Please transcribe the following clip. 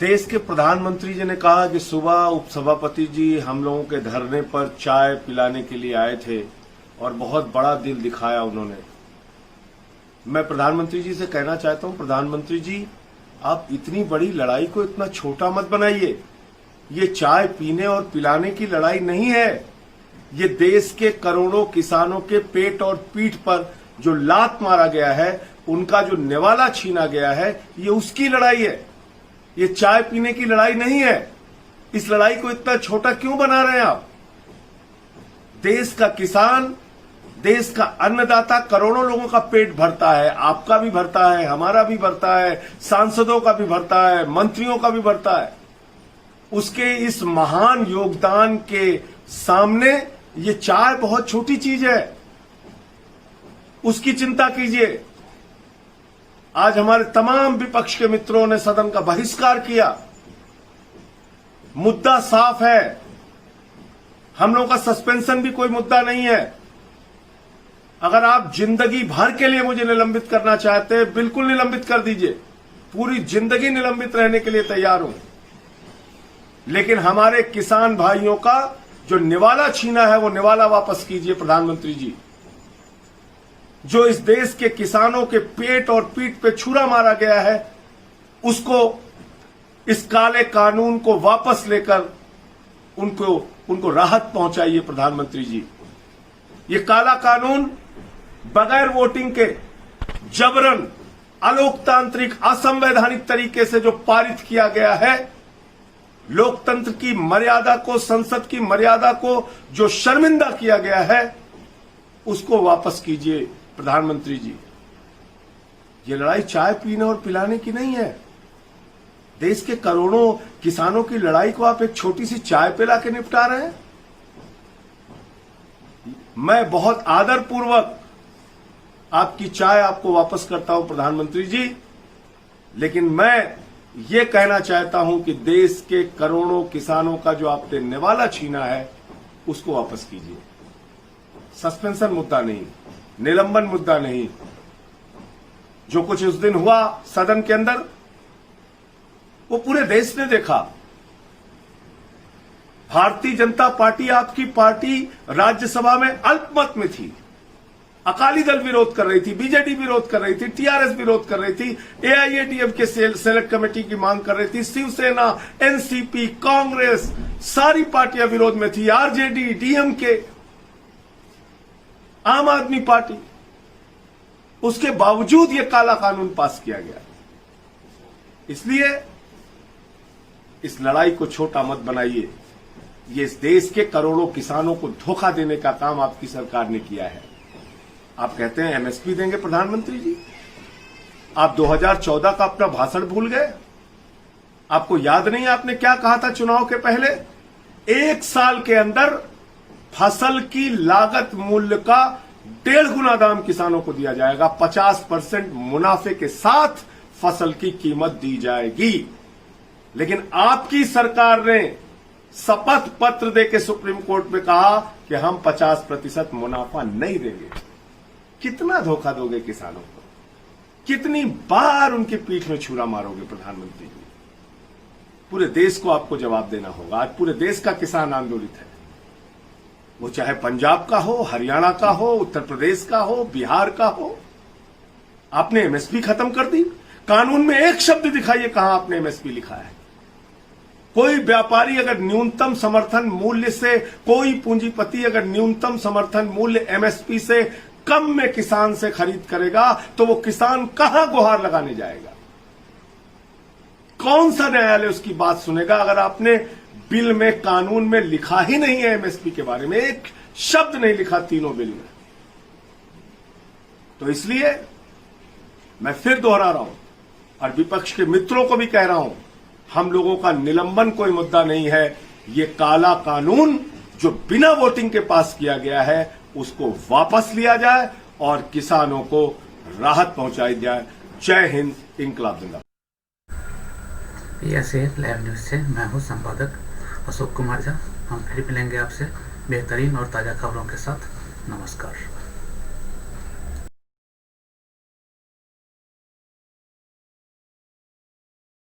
देश के प्रधानमंत्री जी ने कहा कि सुबह उपसभापति जी हम लोगों के धरने पर चाय पिलाने के लिए आए थे और बहुत बड़ा दिल दिखाया उन्होंने। मैं प्रधानमंत्री जी से कहना चाहता हूं, प्रधानमंत्री जी आप इतनी बड़ी लड़ाई को इतना छोटा मत बनाइए। ये चाय पीने और पिलाने की लड़ाई नहीं है, ये देश के करोड़ों किसानों के पेट और पीठ पर जो लात मारा गया है, उनका जो निवाला छीना गया है, ये उसकी लड़ाई है। ये चाय पीने की लड़ाई नहीं है। इस लड़ाई को इतना छोटा क्यों बना रहे हैं आप? देश का किसान, देश का अन्नदाता करोड़ों लोगों का पेट भरता है, आपका भी भरता है, हमारा भी भरता है, सांसदों का भी भरता है, मंत्रियों का भी भरता है। उसके इस महान योगदान के सामने ये चाय बहुत छोटी चीज है, उसकी चिंता कीजिए। आज हमारे तमाम विपक्ष के मित्रों ने सदन का बहिष्कार किया। मुद्दा साफ है, हम लोगों का सस्पेंशन भी कोई मुद्दा नहीं है। अगर आप जिंदगी भर के लिए मुझे निलंबित करना चाहते हैं, बिल्कुल निलंबित कर दीजिए, पूरी जिंदगी निलंबित रहने के लिए तैयार हूं। लेकिन हमारे किसान भाइयों का जो निवाला छीना है, वो निवाला वापस कीजिए प्रधानमंत्री जी। जो इस देश के किसानों के पेट और पीठ पे छुरा मारा गया है, उसको, इस काले कानून को वापस लेकर उनको राहत पहुंचाइए प्रधानमंत्री जी। ये काला कानून बगैर वोटिंग के जबरन, अलोकतांत्रिक, असंवैधानिक तरीके से जो पारित किया गया है, लोकतंत्र की मर्यादा को, संसद की मर्यादा को जो शर्मिंदा किया गया है, उसको वापस कीजिए प्रधानमंत्री जी। ये लड़ाई चाय पीने और पिलाने की नहीं है। देश के करोड़ों किसानों की लड़ाई को आप एक छोटी सी चाय पिला के निपटा रहे हैं। मैं बहुत आदरपूर्वक आपकी चाय आपको वापस करता हूं प्रधानमंत्री जी, लेकिन मैं ये कहना चाहता हूं कि देश के करोड़ों किसानों का जो आपने निवाला छीना है, उसको वापस कीजिए। सस्पेंशन मुद्दा नहीं, निलंबन मुद्दा नहीं। जो कुछ उस दिन हुआ सदन के अंदर, वो पूरे देश ने देखा। भारतीय जनता पार्टी, आपकी पार्टी राज्यसभा में अल्पमत में थी। अकाली दल विरोध कर रही थी, बीजेडी विरोध कर रही थी, टीआरएस विरोध कर रही थी, एआईएडीएमके सेलेक्ट कमेटी की मांग कर रही थी, शिवसेना, एनसीपी, कांग्रेस, सारी पार्टियां विरोध में थी, आरजेडी, डीएमके, आम आदमी पार्टी। उसके बावजूद यह काला कानून पास किया गया। इसलिए इस लड़ाई को छोटा मत बनाइए। ये इस देश के करोड़ों किसानों को धोखा देने का काम आपकी सरकार ने किया है। आप कहते हैं एमएसपी देंगे प्रधानमंत्री जी, आप 2014 का अपना भाषण भूल गए? आपको याद नहीं आपने क्या कहा था चुनाव के पहले? 1 साल के अंदर फसल की लागत मूल्य का 1.5 गुना दाम किसानों को दिया जाएगा, 50% मुनाफे के साथ फसल की कीमत दी जाएगी। लेकिन आपकी सरकार ने शपथ पत्र देकर सुप्रीम कोर्ट में कहा कि हम 50% मुनाफा नहीं देंगे। कितना धोखा दोगे किसानों को? कितनी बार उनकी पीठ में छुरा मारोगे प्रधानमंत्री जी? पूरे देश को आपको जवाब देना होगा। आज पूरे देश का किसान आंदोलित है, वो चाहे पंजाब का हो, हरियाणा का हो, उत्तर प्रदेश का हो, बिहार का हो। आपने एमएसपी खत्म कर दी। कानून में एक शब्द दिखाइए कहां आपने एमएसपी लिखा है। कोई व्यापारी अगर न्यूनतम समर्थन मूल्य से, कोई पूंजीपति अगर न्यूनतम समर्थन मूल्य एमएसपी से कम में किसान से खरीद करेगा, तो वो किसान कहां गुहार लगाने जाएगा? कौन सा न्यायालय उसकी बात सुनेगा अगर आपने बिल में, कानून में लिखा ही नहीं है एमएसपी के बारे में, एक शब्द नहीं लिखा तीनों बिल में। तो इसलिए मैं फिर दोहरा रहा हूं और विपक्ष के मित्रों को भी कह रहा हूं, हम लोगों का निलंबन कोई मुद्दा नहीं है। ये काला कानून जो बिना वोटिंग के पास किया गया है, उसको वापस लिया जाए और किसानों को राहत पहुंचाई जाए। जय हिंद, इंकलाब जिंदाबाद। ऐसे लाइव न्यूज से मैं हूं संपादक अशोक कुमार झा। हम फिर मिलेंगे आपसे बेहतरीन और ताज़ा खबरों के साथ। नमस्कार।